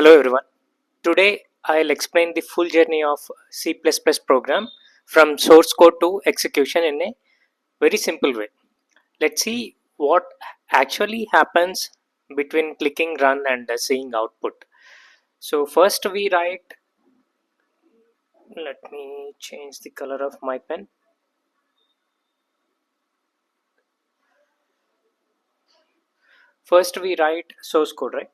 Hello everyone. Today I'll explain the full journey of C++ program from source code to execution in a very simple way. Let's see what actually happens between clicking run and seeing output. So first we write, let me change the color of my pen. First we write source code, right?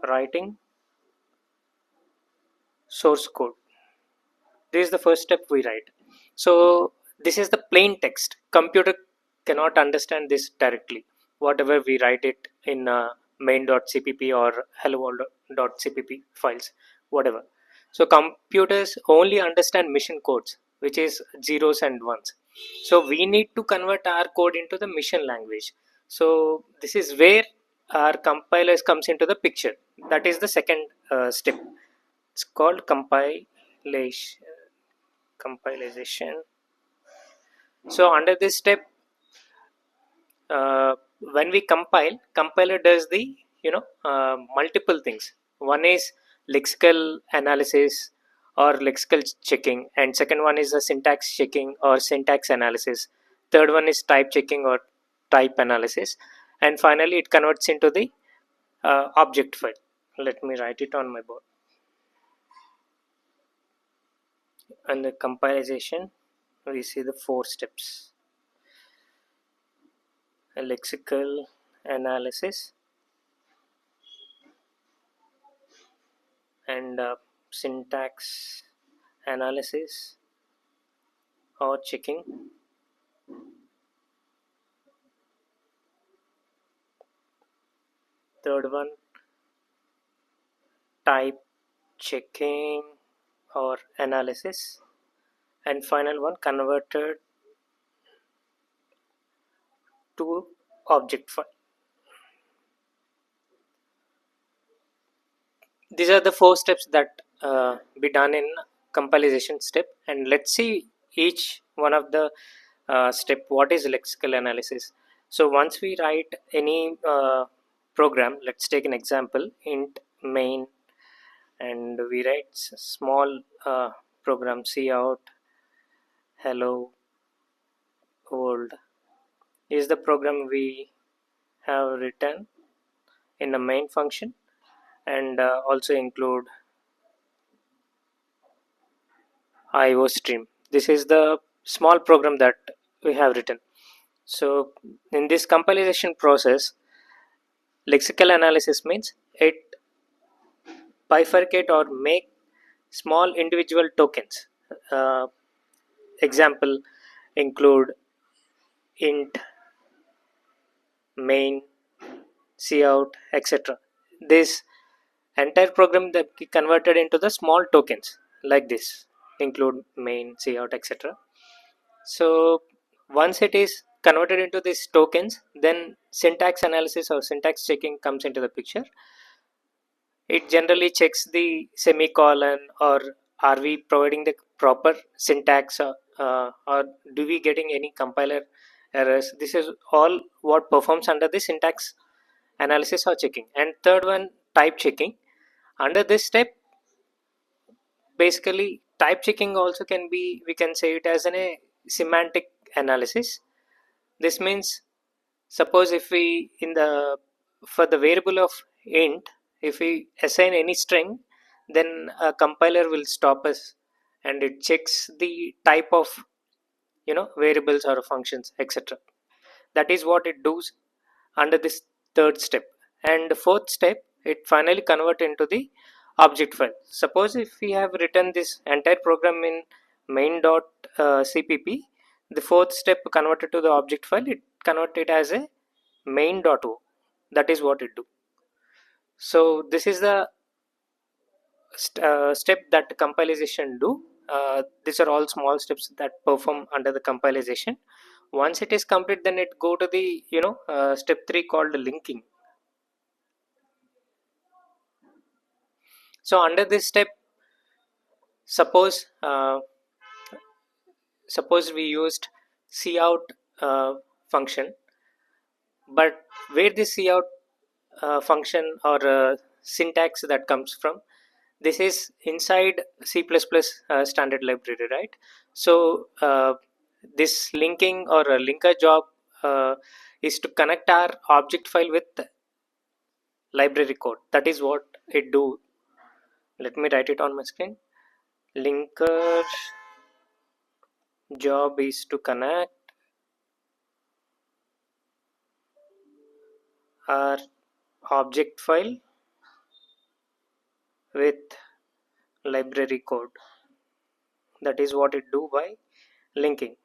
Writing source code. This is the first step we write. So this is the plain text. Computer cannot understand this directly, whatever we write it in main.cpp or hello.cpp files, whatever. So computers only understand mission codes, which is zeros and ones. So we need to convert our code into the mission language. So this is where our compilers comes into the picture. That is the second step. It's called compilation. So under this step, when we compile, compiler does the multiple things. One is lexical analysis or lexical checking, and second one is a syntax checking or syntax analysis. Third one is type checking or type analysis, and finally it converts into the object file. Let me write it on my board. Under compilation, we see the four steps: lexical analysis and syntax analysis or checking. Third one, type checking or analysis, and final one, converted to object file. These are the four steps that be done in compilation step, and let's see each one of the step. What is lexical analysis? So once we write any program, let's take an example, int main, and we write small program cout hello world is the program we have written in the main function, and also include IO stream. This is the small program that we have written. So in this compilation process, lexical analysis means it bifurcate or make small individual tokens. uh, Example include int main cout etc. This entire program that be converted into the small tokens like this: include main cout etc. So once it is converted into these tokens, then syntax analysis or syntax checking comes into the picture. It generally checks the semicolon, or are we providing the proper syntax, or do we getting any compiler errors. This is all what performs under the syntax analysis or checking. And third one, type checking. Under this step, basically type checking also can be, we can say it as a semantic analysis. This means, suppose if we in the for the variable of int, if we assign any string, then a compiler will stop us and it checks the type of variables or functions etc. That is what it does under this third step. And the fourth step, it finally convert into the object file. Suppose if we have written this entire program in main.cpp, the fourth step converted to the object file, it convert it as a main.o. That is what it do. So this is the step that compilation do. These are all small steps that perform under the compilation. Once it is complete, then it go to the step 3 called linking. So under this step, suppose suppose we used cout function, but where this cout function or syntax that comes from. This is inside C++ standard library, right? So this linking or a linker job uh, is to connect our object file with library code. That is what it do. Let me write it on my screen. Linker job is to connect our object file with library code. That is what it do by linking.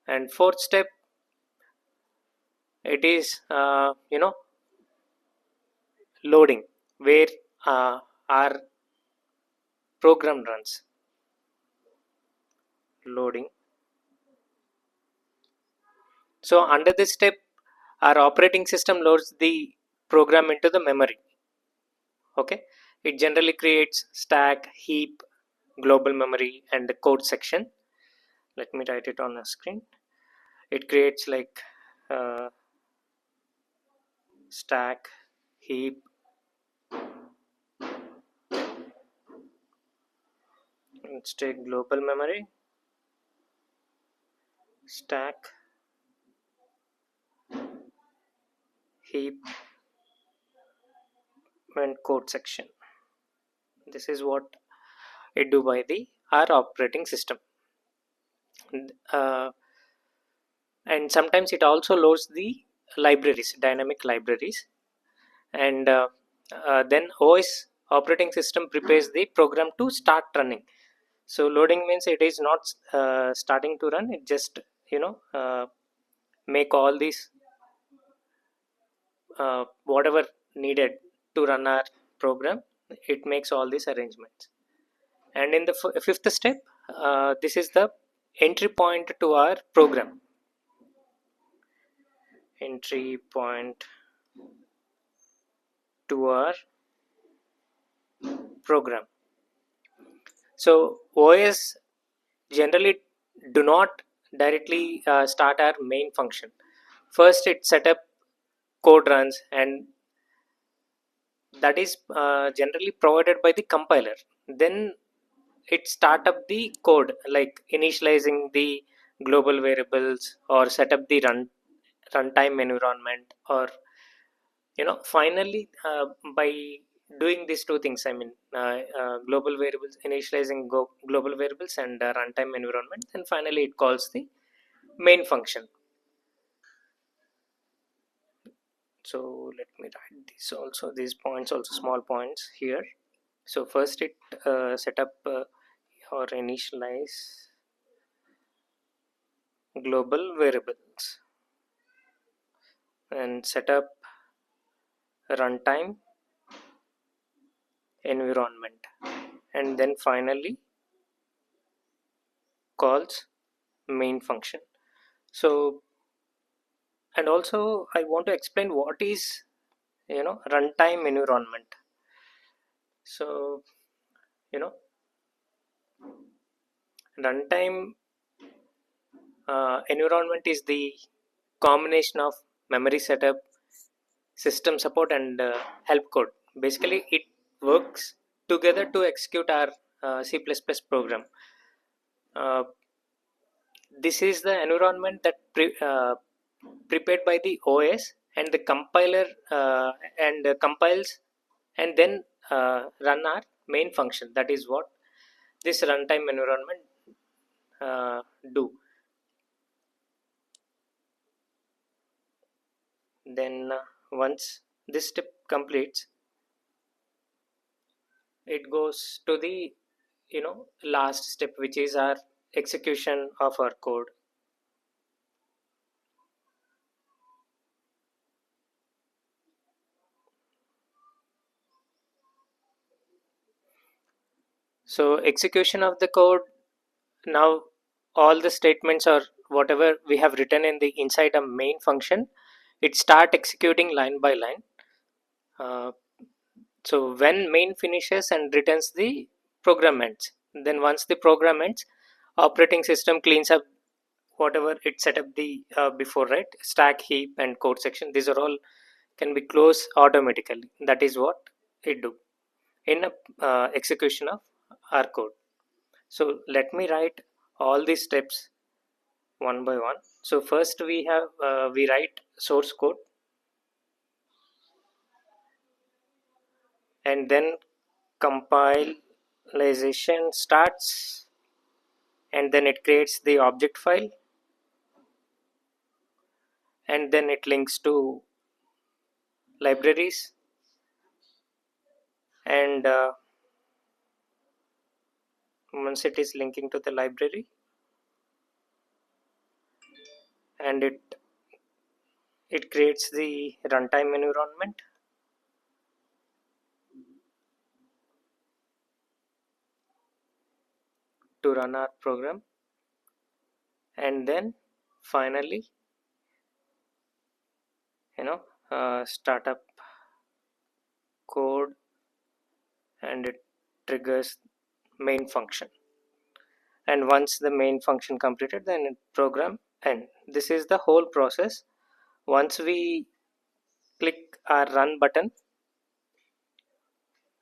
And fourth step, it is loading, where our program runs. Loading. So under this step, our operating system loads the program into the memory. Okay, it generally creates stack, heap, global memory, and the code section. Let me write it on a screen. It creates like uh, stack, heap, let's take global memory, stack, heap, and code section. This is what it do by the our operating system. uh, and sometimes it also loads the libraries, dynamic libraries, and then OS operating system prepares the program to start running. So loading means it is not starting to run, it just make all these whatever needed to run our program. It makes all these arrangements. And in the fifth step, this is the entry point to our program. Entry point to our program. So OS generally do not directly start our main function. First it set up code runs, and that is generally provided by the compiler. Then it start up the code, like initializing the global variables or set up the runtime environment, or finally by doing these two things, I mean global variables, initializing global variables, and runtime environment, and finally it calls the main function. So let me write this also, these points also, small points here. So first it set up or initialize global variables and set up runtime environment, and then finally calls main function. So, and also I want to explain what is runtime environment. So you know runtime environment is the combination of memory setup, system support, and help code. Basically it works together to execute our C++ program. uh, this is the environment that prepared by the OS, and the compiler and compiles, and then run our main function. That is what this runtime environment do. Then once this step completes, it goes to the last step, which is our execution of our code. So execution of the code, now all the statements or whatever we have written in the inside a main function, it start executing line by line. uh, so when main finishes and returns, the program ends. Then once the program ends, operating system cleans up whatever it set up the before, right? Stack, heap, and code section, these are all can be closed automatically. That is what it do in a execution of our code. So let me write all these steps one by one. So first we write source code, and then compilation starts, and then it creates the object file, and then it links to libraries, and once it is linking to the library, and it creates the runtime environment, to run our program, and then finally, start up code, and it triggers main function. And once the main function completed, then it program end. This is the whole process. Once we click our run button,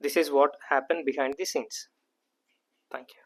this is what happened behind the scenes. Thank you.